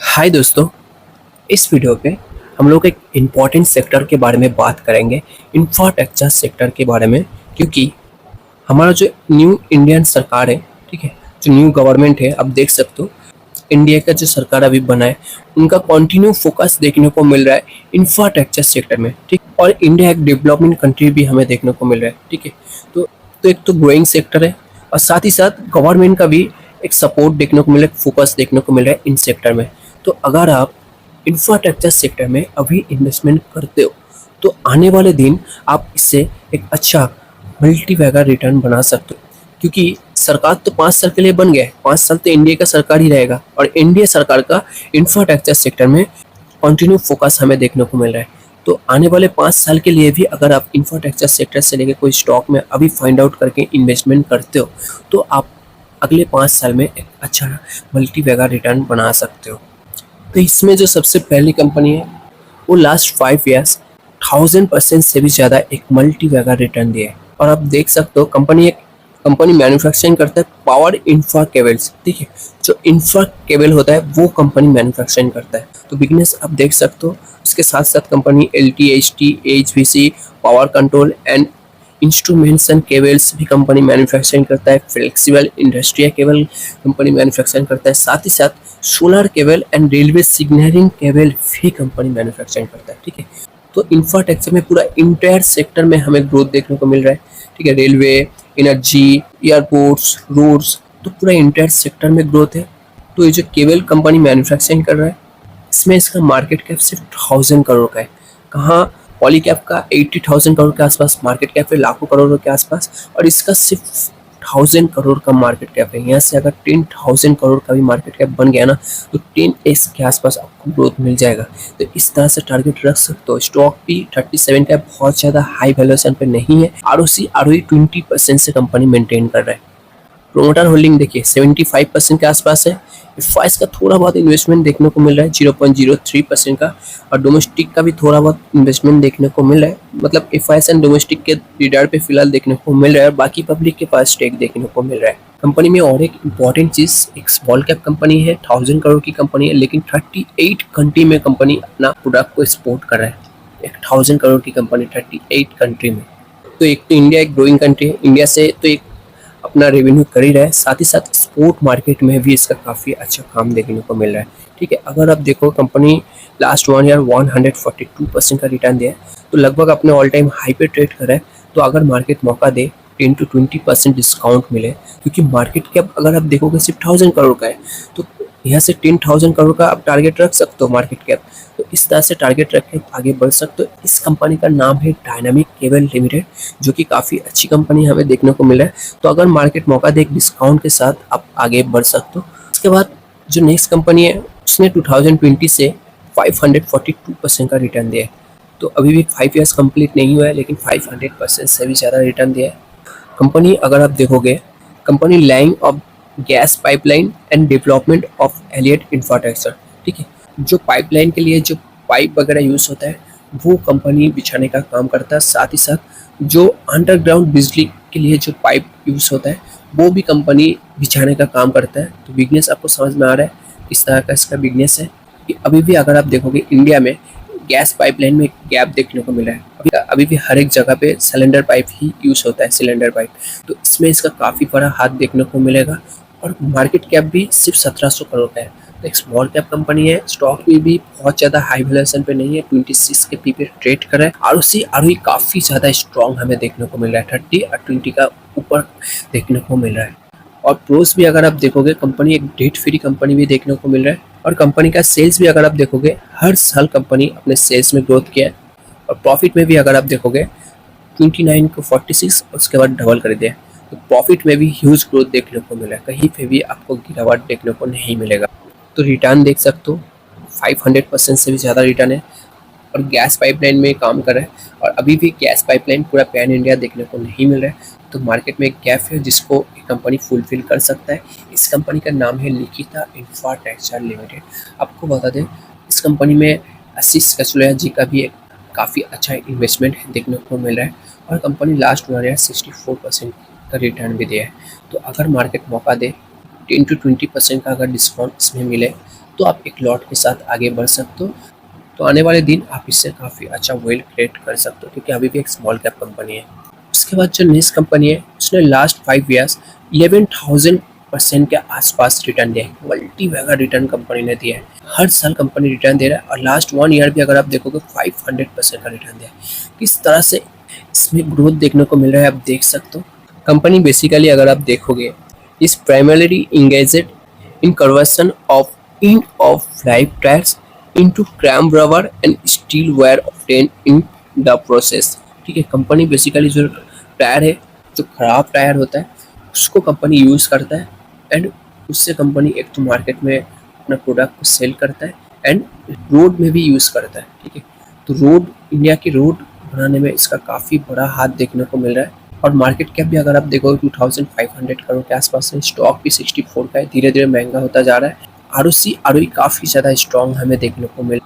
हाय दोस्तों, इस वीडियो पे हम लोग एक इम्पॉर्टेंट सेक्टर के बारे में बात करेंगे, इंफ्रास्ट्रक्चर सेक्टर के बारे में। क्योंकि हमारा जो न्यू इंडियन सरकार है, ठीक है, जो न्यू गवर्नमेंट है, आप देख सकते हो इंडिया का जो सरकार अभी बना है, उनका कंटिन्यू फोकस देखने को मिल रहा है इंफ्रास्ट्रक्चर सेक्टर में, ठीक। और इंडिया एक डेवलपमेंट कंट्री भी हमें देखने को मिल रहा है, ठीक है। तो एक तो ग्रोइंग सेक्टर है और साथ ही साथ गवर्नमेंट का भी एक सपोर्ट देखने को मिल रहा है, फोकस देखने को मिल रहा है इन सेक्टर में। तो अगर आप इंफ्रास्ट्रक्चर सेक्टर में अभी इन्वेस्टमेंट करते हो तो आने वाले दिन आप इससे एक अच्छा मल्टीवैगर रिटर्न बना सकते हो। क्योंकि सरकार तो 5 साल के लिए बन गया है, 5 साल तो इंडिया का सरकार ही रहेगा और इंडिया सरकार का इंफ्रास्ट्रक्चर सेक्टर में कंटिन्यू फोकस हमें देखने को मिल रहा है। तो आने वाले 5 साल के लिए भी अगर आप इंफ्रास्ट्रक्चर सेक्टर से लेकर कोई स्टॉक में अभी फाइंड आउट करके इन्वेस्टमेंट करते हो तो आप अगले 5 साल में एक अच्छा मल्टीवैगर रिटर्न बना सकते हो। तो इसमें जो सबसे पहली कंपनी है वो लास्ट 5 ईयर्स 1000% से भी ज़्यादा एक मल्टीवैगर रिटर्न दिया है। और आप देख सकते हो कंपनी मैन्युफैक्चरिंग करता है पावर इंफ्रा केबल्स, ठीक है। जो इंफ्रा केबल होता है वो कंपनी मैन्युफैक्चरिंग करता है। तो बिजनेस आप देख सकते हो, उसके साथ साथ company LT, HT, HVC, power control and instrumentation cables भी कंपनी मैन्युफैक्चरिंग करता है। Flexible industrial cable company manufacturing करता है। साथ ही साथ solar cable and railway signalling cable भी कंपनी मैन्युफैक्चरिंग करता है, ठीक है। तो इंफ्रास्ट्रक्चर में पूरा इंटायर सेक्टर में हमें ग्रोथ देखने को मिल रहा है, ठीक है। रेलवे, एनर्जी, एयरपोर्ट्स, रोड्स, तो पूरा इंटायर सेक्टर में ग्रोथ है। तो ये जो केबल कंपनी मैन्युफैक्चरिंग कर रहा है इसमें इसका मार्केट कैप सिर्फ 1000 करोड़ का है। कहाँ पॉलीकैप का 80,000 करोड़ के आसपास मार्केट कैप है, लाखों करोड़ों के आसपास, और इसका सिर्फ 1000 करोड़ का मार्केट कैप है। यहाँ से अगर 10,000 करोड़ का भी मार्केट कैप बन गया ना तो 10x के आसपास आपको ग्रोथ मिल जाएगा। तो इस तरह से टारगेट रख सकते हो। स्टॉक भी 37 का बहुत ज़्यादा हाई वैल्यूएशन पे नहीं है। ROE 20% से कंपनी मेंटेन कर रहा है। प्रोमोटर होल्डिंग देखिए 75% के आसपास है। एफआईएस का थोड़ा बहुत इन्वेस्टमेंट देखने को मिल रहा है 0.03% का, और डोमेस्टिक का भी थोड़ा बहुत इन्वेस्टमेंट देखने को मिल रहा है। मतलब एफआईएस एंड डोमेस्टिक के रिडार पे फिलहाल देखने को मिल रहा है, बाकी पब्लिक के पास स्टेक देखने को मिल रहा है। कंपनी में और एक इम्पॉर्टेंट चीज़, एक स्मॉल कैप कंपनी है, 1000 करोड़ की कंपनी है, लेकिन 38 कंट्री में कंपनी अपना प्रोडक्ट को एक्सपोर्ट कर रहा है। एक 1000 करोड़ की कंपनी 38 कंट्री में। तो एक तो इंडिया एक ग्रोइंग कंट्री है, इंडिया से तो एक अपना रेवेन्यू कर ही रहा है, साथ ही साथ स्पोर्ट मार्केट में भी इसका काफ़ी अच्छा काम देखने को मिल रहा है, ठीक है। अगर आप देखो कंपनी लास्ट 1 ईयर 142% का रिटर्न दिया है, तो लगभग अपने ऑल टाइम हाई पे ट्रेड कर रहा है। तो अगर मार्केट मौका दे 10 to 20% डिस्काउंट मिले, क्योंकि मार्केट कैप अगर आप देखोगे सिर्फ 1000 करोड़ का है, तो यहाँ से 10,000 करोड़ का आप टारगेट रख सकते हो मार्केट कैप। तो इस तरह से टारगेट रख के आगे बढ़ सकते हो। इस कंपनी का नाम है डायनामिक केबल लिमिटेड, जो कि काफ़ी अच्छी कंपनी हमें देखने को मिला है। तो अगर मार्केट मौका दे एक डिस्काउंट के साथ आप आगे बढ़ सकते हो। इसके बाद जो नेक्स्ट कंपनी है उसने 2020 से 542% का रिटर्न दिया है। तो अभी भी 5 ईयर्स कंप्लीट नहीं हुआ है, लेकिन 500% से भी ज़्यादा रिटर्न दिया है। कंपनी अगर आप देखोगे, company line of gas pipeline and development of allied infrastructure, ठीक है। जो पाइपलाइन के लिए जो पाइप वगैरह यूज़ होता है वो कंपनी बिछाने का काम करता है। साथ ही साथ जो अंडरग्राउंड बिजली के लिए जो पाइप यूज़ होता है वो भी कंपनी बिछाने का काम करता है। तो बिजनेस आपको समझ में आ रहा है किस तरह का इसका बिजनेस है। कि अभी भी अगर आप देखोगे इंडिया में गैस पाइपलाइन में गैप देखने को मिला है। अभी भी हर एक जगह पे सिलेंडर पाइप ही यूज़ होता है, सिलेंडर पाइप। तो इसमें इसका काफ़ी बड़ा हाथ देखने को मिलेगा। और मार्केट कैप भी सिर्फ 1700 करोड़ का है। तो एक स्मॉल कैप कंपनी है, स्टॉक में भी बहुत ज़्यादा हाई वैल्यूएशन पे नहीं है, 26 के पी पे ट्रेड कर रहा है। ROE काफ़ी ज़्यादा स्ट्रॉन्ग हमें देखने को मिल रहा है, 30 और 20 का ऊपर देखने को मिल रहा है। और प्रोस भी अगर आप देखोगे, कंपनी एक डेट फ्री कंपनी भी देखने को मिल रहा है। और कंपनी का सेल्स भी अगर आप देखोगे, हर साल कंपनी अपने सेल्स में ग्रोथ किया है। और प्रॉफिट में भी अगर आप देखोगे 29 को 46, उसके बाद डबल कर दिया। तो प्रॉफिट में भी ह्यूज ग्रोथ देखने को मिला है, कहीं पे भी आपको गिरावट देखने को नहीं मिलेगा। तो रिटर्न देख सकते हो 500% से भी ज़्यादा रिटर्न है। और गैस पाइपलाइन में काम कर रहा है, और अभी भी गैस पाइपलाइन पूरा पैन इंडिया देखने को नहीं मिल रहा है। तो मार्केट में एक गैप है जिसको ये कंपनी फुलफिल कर सकता है। इस कंपनी का नाम है निकिता इंफ्रास्ट्रक्चर लिमिटेड। आपको बता दें, इस कंपनी में आशीष कचुलिया जी का भी एक काफ़ी अच्छा इन्वेस्टमेंट देखने को मिल रहा है। और कंपनी लास्ट 1 ईयर 64% का रिटर्न भी दिया है। तो अगर मार्केट मौका दे 10 to 20% का अगर डिस्काउंट इसमें मिले तो आप एक लॉट के साथ आगे बढ़ सकते हो। तो आने वाले दिन आप इससे काफ़ी अच्छा वेल्थ क्रिएट कर सकते हो, क्योंकि अभी भी एक स्मॉल कैप कंपनी है। उसके बाद जो नेक्स्ट कंपनी है, उसने लास्ट 5 ईयर्स 11,000% के आसपास रिटर्न दिया है। मल्टी मेगा रिटर्न कंपनी ने दिया है। हर साल कंपनी रिटर्न दे रहा है, और लास्ट 1 ईयर भी अगर आप देखोगे 500% का रिटर्न दिया है। किस तरह से इसमें ग्रोथ देखने को मिल रहा है आप देख सकते हो। कंपनी बेसिकली अगर आप देखोगे, is primarily engaged in conversion of end-of-life tires into cram rubber and steel wire obtained in the process। ठीक है, कंपनी बेसिकली जो टायर है, जो खराब टायर होता है, उसको कंपनी यूज़ करता है, एंड उससे कंपनी एक तो मार्केट में अपना प्रोडक्ट को सेल करता है, एंड रोड में भी यूज़ करता है। ठीक है, तो रोड, इंडिया की रोड बनाने में इसका काफ़ी बड़ा हाथ देखने को मिल रहा है। और मार्केट कैप भी अगर आप देखोगे 2500 करोड़ के आसपास है। स्टॉक भी 64 का है, धीरे धीरे महंगा होता जा रहा है। आरओई काफ़ी ज़्यादा स्ट्रॉन्ग हमें देखने को मिल।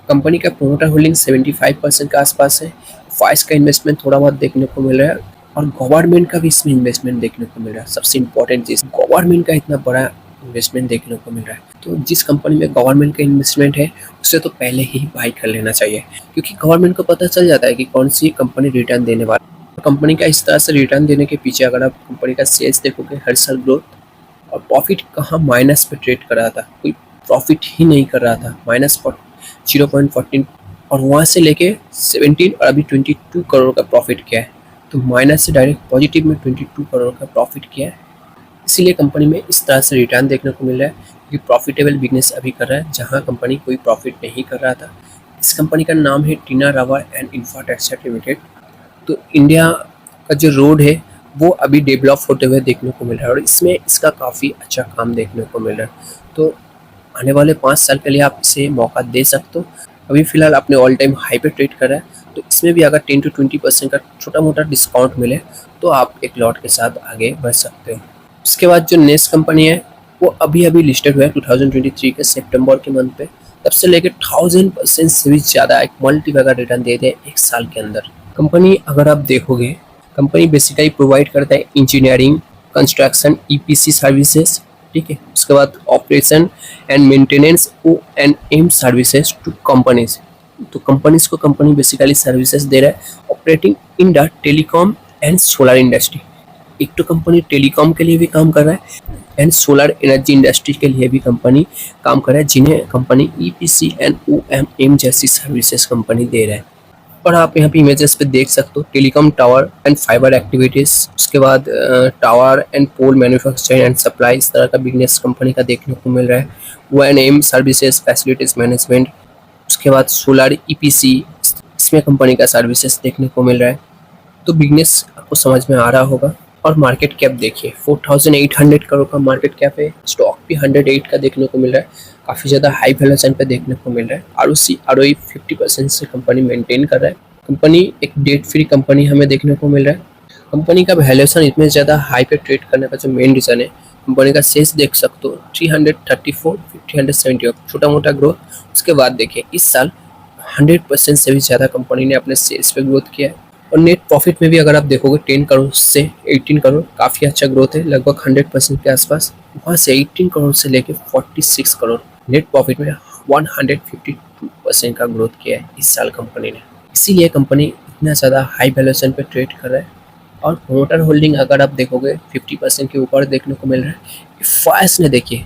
कंपनी का प्रोमोटर होल्डिंग 75% के आसपास है। फाइस का इन्वेस्टमेंट थोड़ा बहुत देखने को मिल रहा है, और गवर्नमेंट का भी इसमें इन्वेस्टमेंट देखने को मिल रहा है। सबसे इंपॉर्टेंट चीज़, गवर्नमेंट का इतना बड़ा इन्वेस्टमेंट देखने को मिल रहा है। तो जिस कंपनी में गवर्नमेंट का इन्वेस्टमेंट है, उससे तो पहले ही बाई कर लेना चाहिए, क्योंकि गवर्नमेंट को पता चल जाता है कि कौन सी कंपनी रिटर्न देने वाली। कंपनी का इस तरह से रिटर्न देने के पीछे अगर आप कंपनी का सेल्स देखोगे, हर साल ग्रोथ, और प्रॉफिट कहाँ माइनस पे ट्रेड कर रहा था, कोई प्रॉफिट ही नहीं कर रहा था, माइनस 0.14, और वहाँ से लेके 17 और अभी 22 करोड़ का प्रॉफिट किया है। तो माइनस से डायरेक्ट पॉजिटिव में 22 करोड़ का प्रॉफिट किया है। इसीलिए कंपनी में इस तरह से रिटर्न देखने को मिल रहा है, क्योंकि प्रॉफिटेबल बिजनेस अभी कर रहा है, जहाँ कंपनी कोई प्रॉफिट नहीं कर रहा था। इस कंपनी का नाम है टीना रबर एंड इंफ्रास्ट्रक्चर लिमिटेड। तो इंडिया का जो रोड है वो अभी डेवलप होते हुए देखने को मिल रहा है, और इसमें इसका काफ़ी अच्छा काम देखने को मिल रहा है। तो आने वाले 5 साल के लिए आप इसे मौका दे सकते हो। अभी फ़िलहाल अपने ऑल टाइम हाई पे ट्रेड कर रहा है, तो इसमें भी अगर 10 to 20% का छोटा मोटा डिस्काउंट मिले तो आप एक लॉट के साथ आगे बढ़ सकते हो। उसके बाद जो नेक्स्ट कंपनी है, वो अभी अभी लिस्टेड हुआ है 2023 के सितंबर के मंथ पे। तब से लेकर 1000% से भी ज़्यादा एक मल्टी मेगा रिटर्न दे दे एक साल के अंदर। कंपनी अगर आप देखोगे, कंपनी बेसिकली प्रोवाइड करता है इंजीनियरिंग, कंस्ट्रक्शन, ईपीसी सर्विसेज। ठीक है, उसके बाद operation and maintenance, O&M services to companies. तो कंपनीज को कंपनी बेसिकली सर्विसेज दे रहा है operating in the telecom and solar industry. एक तो कंपनी टेलीकॉम के लिए भी काम कर रहा है, एंड सोलर एनर्जी इंडस्ट्री के लिए भी कंपनी काम कर रहा है, जिन्हें कंपनी ईपीसी एंड O&M जैसी सर्विसेज कंपनी दे रहा है। और आप यहाँ पे इमेजेस पे देख सकते हो telecom tower and fibre activities, उसके बाद tower and pole manufacturing and supply, इस तरह का बिजनेस कंपनी का देखने को मिल रहा है। O&M सर्विसेज, फैसिलिटीज़ मैनेजमेंट, उसके बाद सोलर ईपीसी, इसमें कंपनी का सर्विसेज देखने को मिल रहा है। तो बिजनेस आपको समझ में आ रहा होगा। और मार्केट कैप देखिए, 4800 करोड़ का मार्केट कैप है। स्टॉक भी 108 का देखने को मिल रहा है, काफ़ी ज़्यादा हाई वैल्यूएशन पे देखने को मिल रहा है। आरओई 50% से कंपनी मेंटेन कर रहा है। कंपनी एक डेट फ्री कंपनी हमें देखने को मिल रहा है। कंपनी का वैल्यूएशन इतने ज़्यादा हाई पे ट्रेड करने का जो मेन रीज़न है, कंपनी का सेल्स देख सकते हो 334, 370, छोटा मोटा ग्रोथ। उसके बाद देखिए इस साल 100% से भी ज़्यादा कंपनी ने अपने सेल्स पे ग्रोथ किया है। और नेट प्रॉफिट में भी अगर आप देखोगे 10 करोड़ से 18 करोड़, काफ़ी अच्छा ग्रोथ है, लगभग 100% के आसपास। वहाँ से 18 करोड़ से लेके 46 करोड़ नेट प्रॉफिट में 152% का ग्रोथ किया है इस साल कंपनी ने। इसीलिए कंपनी इतना ज़्यादा हाई वैल्यूएशन पे ट्रेड कर रहा है। और प्रोमोटर होल्डिंग अगर आप देखोगे 50% के ऊपर देखने को मिल रहा है। फाइस ने देखिए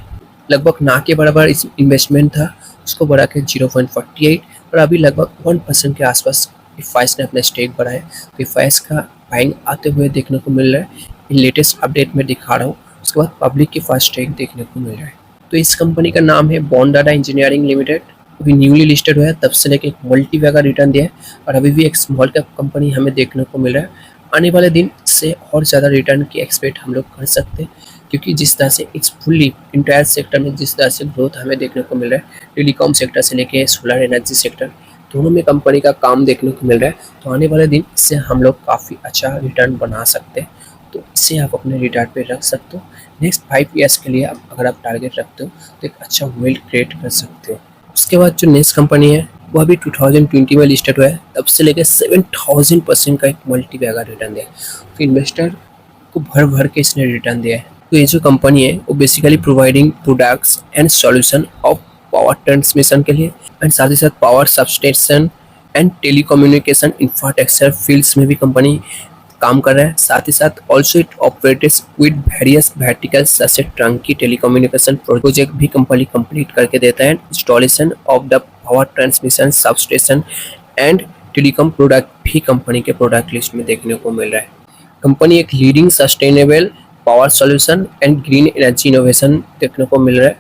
लगभग ना के बराबर इस इन्वेस्टमेंट था, उसको बढ़ा के 0.48, और अभी लगभग 1% के आसपास फाइस ने अपना स्टेक बढ़ाया। तो फाइस का बाइंग आते हुए देखने को मिल रहा है। लेटेस्ट अपडेट में दिखा रहा हूँ। उसके बाद पब्लिक के फास्ट स्टेक देखने को मिल रहा है। तो इस कंपनी का नाम है बॉन्डाडा इंजीनियरिंग लिमिटेड। अभी न्यूली लिस्टेड हुआ है, तब से लेकर एक मल्टी मेगा रिटर्न दिया है, और अभी भी एक स्मॉल कैप कंपनी हमें देखने को मिल रहा है। आने वाले दिन से और ज़्यादा रिटर्न की एक्सपेक्ट हम लोग कर सकते हैं, क्योंकि जिस तरह से इट्स फुल्ली इंटायर सेक्टर में जिस तरह से ग्रोथ हमें देखने को मिल रहा है, टेलीकॉम सेक्टर से लेके सोलर एनर्जी सेक्टर, दोनों में कंपनी का काम देखने को मिल रहा है। तो आने वाले दिन इससे हम लोग काफ़ी अच्छा रिटर्न बना सकते हैं। तो इसे आप अपने रिटायर पे रख सकते हो। नेक्स्ट 5 ईयर्स के लिए अगर आप टारगेट रखते हो तो एक अच्छा वेल्थ क्रिएट कर सकते हो। उसके बाद जो नेक्स्ट कंपनी है वो अभी 2020 में लिस्टेड हुआ है, तब से लेकर 7000% का एक मल्टी मेगा रिटर्न दिया है। तो इन्वेस्टर को भर भर के इसने रिटर्न दिया है। तो ये जो कंपनी है वो basically providing products and solution of power transmission के लिए, एंड साथ ही साथ power substation and telecommunication infrastructure fields में भी कंपनी काम कर रहा है। साथ ही साथ also it operates with various verticals जैसे ट्रंकी टेलीकम्युनिकेशन प्रोजेक्ट भी कंपनी कंप्लीट करके देता है। Installation of the power transmission substation and telecom product भी कंपनी के प्रोडक्ट लिस्ट में देखने को मिल रहा है। कंपनी एक leading sustainable power solution and green energy innovation देखने को मिल रहा है।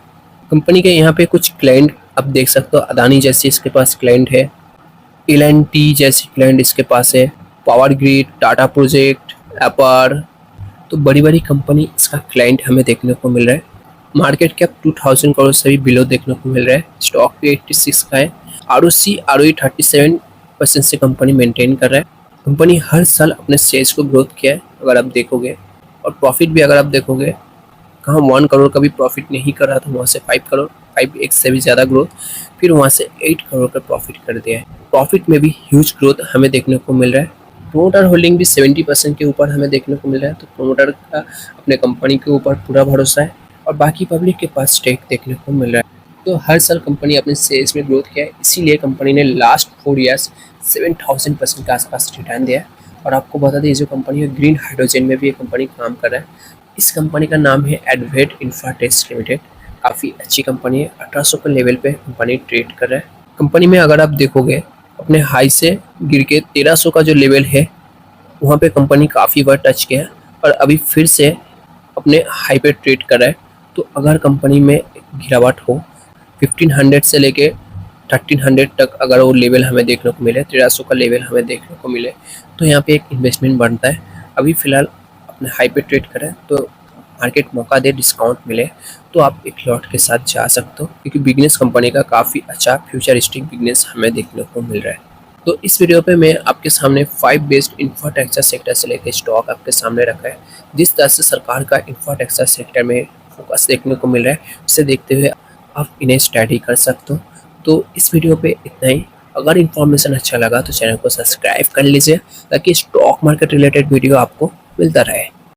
कंपनी के यहाँ पे कुछ क्लाइंट आप देख सकते हो, अदानी जैसे इसके पास क्लाइंट है, L&T जैसे क्लाइंट इसके पास है, पावर ग्रिड, टाटा प्रोजेक्ट, एपर, तो बड़ी बड़ी कंपनी इसका क्लाइंट हमें देखने को मिल रहा है। मार्केट कैप 2000 करोड़ से भी बिलो देखने को मिल रहा है। स्टॉक पे 86 का है। ROC ROE 37% से कंपनी मेंटेन कर रहा है। कंपनी हर साल अपने सेल्स को ग्रोथ किया है अगर आप देखोगे, और प्रॉफिट भी अगर आप देखोगे, कहाँ 1 करोड़ का भी प्रॉफिट नहीं कर रहा था, वहाँ से 5 करोड़ 5x से भी ज़्यादा ग्रोथ, फिर वहाँ से 8 करोड़ का प्रॉफिट कर दिया है। प्रॉफिट में भी ह्यूज ग्रोथ हमें देखने को मिल रहा है। प्रोमोटर होल्डिंग भी 70% के ऊपर हमें देखने को मिल रहा है, तो प्रोमोटर का अपने कंपनी के ऊपर पूरा भरोसा है और बाकी पब्लिक के पास स्टेक देखने को मिल रहा है। तो हर साल कंपनी अपने सेल्स में ग्रोथ किया है, इसीलिए कंपनी ने लास्ट 4 ईयर्स 7000% के आसपास रिटर्न दिया है। और आपको बता दें, ये जो कंपनी है ग्रीन हाइड्रोजन में भी ये कंपनी काम कर रहा है। इस कंपनी का नाम है एडवेट इंफ्राटेक लिमिटेड। काफ़ी अच्छी कंपनी है, 1800 के लेवल पे कंपनी ट्रेड कर रहा है। कंपनी में अगर आप देखोगे, अपने हाई से गिर के 1300 का जो लेवल है वहाँ पे कंपनी काफ़ी बार टच किया है और अभी फिर से अपने हाई पे ट्रेड कर रहा है। तो अगर कंपनी में गिरावट हो 1500 से लेके 1300 तक अगर वो लेवल हमें देखने को मिले, 1300 का लेवल हमें देखने को मिले, तो यहाँ पे एक इन्वेस्टमेंट बनता है। अभी फ़िलहाल अपने हाई पे ट्रेड करें तो मार्केट मौका दे, डिस्काउंट मिले तो आप एक लॉट के साथ जा सकते हो, क्योंकि बिजनेस कंपनी का काफ़ी अच्छा फ्यूचरिस्टिक बिजनेस हमें देखने को मिल रहा है। तो इस वीडियो पे मैं आपके सामने 5 बेस्ट इंफ्रास्ट्रक्चर सेक्टर से लेकर स्टॉक आपके सामने रखा है। जिस तरह से सरकार का इंफ्रास्ट्रक्चर सेक्टर में फोकस देखने को मिल रहा है, उसे देखते हुए आप इन्हें स्टडी कर सकते हो। तो इस वीडियो पे इतना ही। अगर इन्फॉर्मेशन अच्छा लगा तो चैनल को सब्सक्राइब कर लीजिए ताकि स्टॉक मार्केट रिलेटेड वीडियो आपको मिलता रहे।